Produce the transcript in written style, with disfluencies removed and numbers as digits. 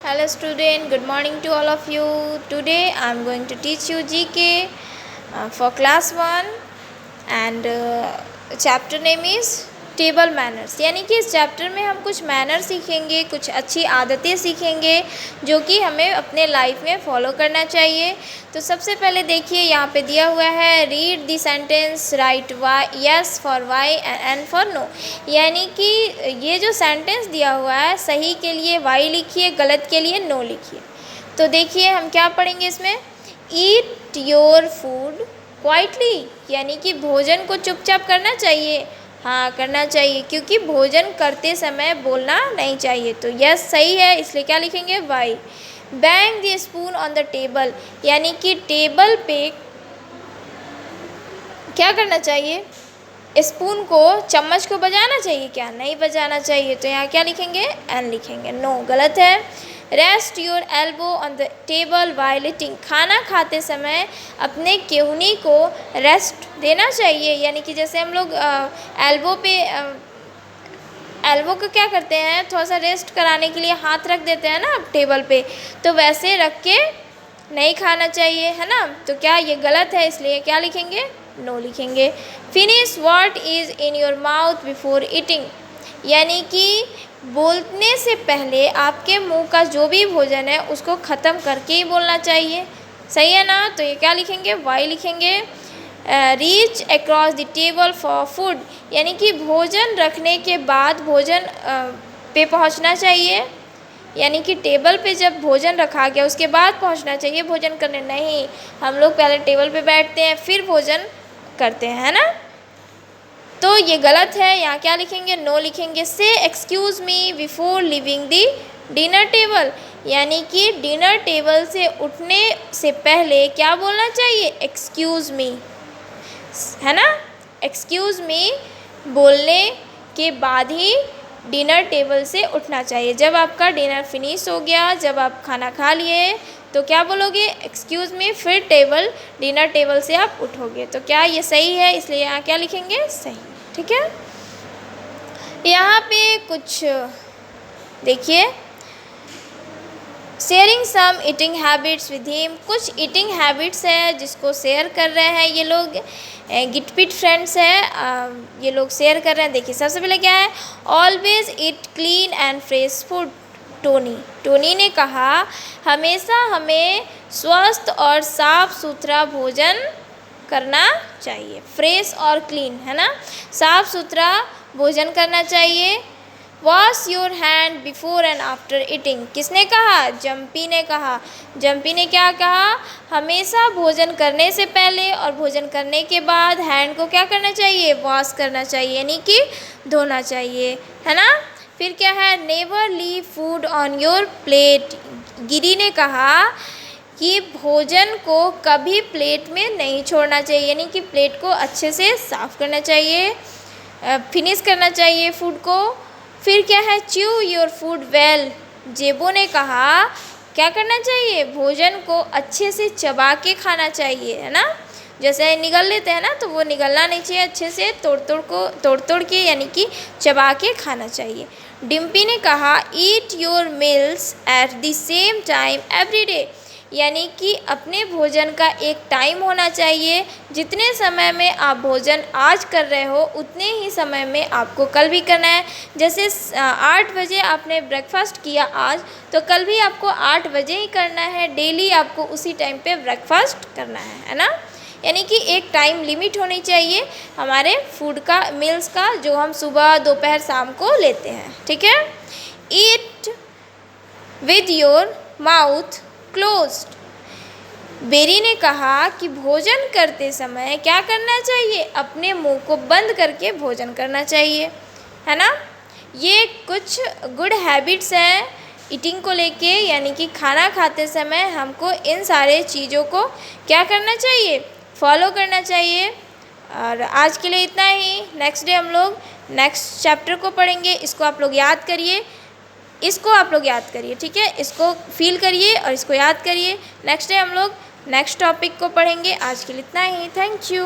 Hello student, good morning to all of you. Today I am going to teach you GK for class 1 and chapter name is table manners. यानी कि इस chapter में हम कुछ manners सीखेंगे, कुछ अच्छी आदतें सीखेंगे जो कि हमें अपने लाइफ में फॉलो करना चाहिए। तो सबसे पहले देखिए यहाँ पे दिया हुआ है read the sentence, right Y, yes for Y and for no. यानी कि ये जो सेंटेंस दिया हुआ है सही के लिए वाई लिखिए, गलत के लिए नो लिखिए। तो देखिए हम क्या पढ़ेंगे इसमें, ईट योर फूड क्वाइटली, यानी कि भोजन को चुपचाप करना चाहिए। हाँ करना चाहिए, क्योंकि भोजन करते समय बोलना नहीं चाहिए। तो यस सही है, इसलिए क्या लिखेंगे Y. Bang the spoon on the table, यानी कि टेबल पे क्या करना चाहिए, स्पून को, चम्मच को बजाना चाहिए क्या, नहीं बजाना चाहिए। तो यहाँ क्या लिखेंगे एन लिखेंगे, नो गलत है। Rest your elbow on the table while eating, खाना खाते समय अपने केहूनी को रेस्ट देना चाहिए। यानी कि जैसे हम लोग एल्बो को क्या करते हैं, थोड़ा सा रेस्ट कराने के लिए हाथ रख देते हैं ना टेबल पे, तो वैसे रख के नहीं खाना चाहिए, है ना। तो क्या ये गलत है, इसलिए क्या लिखेंगे नो लिखेंगे। Finish what is in your mouth before eating, यानी कि बोलने से पहले आपके मुंह का जो भी भोजन है उसको ख़त्म करके ही बोलना चाहिए, सही है ना। तो ये क्या लिखेंगे वाई लिखेंगे। Reach across the table for food, यानी कि भोजन रखने के बाद भोजन पे पहुंचना चाहिए। यानी कि टेबल पे जब भोजन रखा गया उसके बाद पहुंचना चाहिए भोजन करने, नहीं हम लोग पहले टेबल पे बैठते हैं फिर भोजन करते हैं, है ना। तो ये गलत है, यहाँ क्या लिखेंगे नो लिखेंगे। से excuse me before living the dinner table, यानी कि डिनर टेबल से उठने से पहले क्या बोलना चाहिए एक्सक्यूज़ मी, है ना। एक्सक्यूज़ मी बोलने के बाद ही डिनर टेबल से उठना चाहिए। जब आपका डिनर फिनिश हो गया, जब आप खाना खा लिए तो क्या बोलोगे एक्सक्यूज़ मी, फिर डिनर टेबल से आप उठोगे। तो क्या ये सही है, इसलिए यहाँ क्या लिखेंगे सही, ठीक है। यहाँ पे कुछ देखिए, sharing some eating habits with him, कुछ ईटिंग हैबिट्स है जिसको शेयर कर रहे हैं ये लोग, गिटपिट फ्रेंड्स है, ये लोग शेयर कर रहे हैं। देखिए सबसे पहले क्या है, always eat clean and fresh food. Tony ने कहा हमेशा हमें स्वस्थ और साफ सुथरा भोजन करना चाहिए। फ्रेश और क्लीन, है ना, साफ सुथरा भोजन करना चाहिए। Wash your hand before and after eating, किसने कहा, जम्पी ने कहा। जम्पी ने क्या कहा, हमेशा भोजन करने से पहले और भोजन करने के बाद हैंड को क्या करना चाहिए, वॉश करना चाहिए, यानी कि धोना चाहिए, है ना। फिर क्या है, never leave food on your plate. Giri ने कहा कि भोजन को कभी प्लेट में नहीं छोड़ना चाहिए, यानी कि प्लेट को अच्छे से साफ़ करना चाहिए, फिनिश करना चाहिए फूड को। फिर क्या है, च्यू योर फूड वेल। जेबो ने कहा क्या करना चाहिए, भोजन को अच्छे से चबा के खाना चाहिए, है ना। जैसे निगल लेते हैं ना, तो वो निगलना नहीं चाहिए, अच्छे से तोड़ के यानी कि चबा के खाना चाहिए। डिम्पी ने कहा eat your meals at the same time every day, यानी कि अपने भोजन का एक टाइम होना चाहिए। जितने समय में आप भोजन आज कर रहे हो उतने ही समय में आपको कल भी करना है। जैसे 8 बजे आपने ब्रेकफास्ट किया आज, तो कल भी आपको 8 बजे ही करना है। डेली आपको उसी टाइम पे ब्रेकफास्ट करना है ना। यानी कि एक टाइम लिमिट होनी चाहिए हमारे फूड का, मील्स का, जो हम सुबह दोपहर शाम को लेते हैं, ठीक है। Eat with your mouth closed. Berry ने कहा कि भोजन करते समय क्या करना चाहिए, अपने मुंह को बंद करके भोजन करना चाहिए, है ना। ये कुछ गुड हैबिट्स हैं ईटिंग को लेके, यानी कि खाना खाते समय हमको इन सारे चीज़ों को क्या करना चाहिए, फॉलो करना चाहिए। और आज के लिए इतना ही। नेक्स्ट डे हम लोग नेक्स्ट चैप्टर को पढ़ेंगे। इसको आप लोग याद करिए, ठीक है। इसको फील करिए और इसको याद करिए। नेक्स्ट डे हम लोग नेक्स्ट टॉपिक को पढ़ेंगे। आज के लिए इतना ही। Thank you.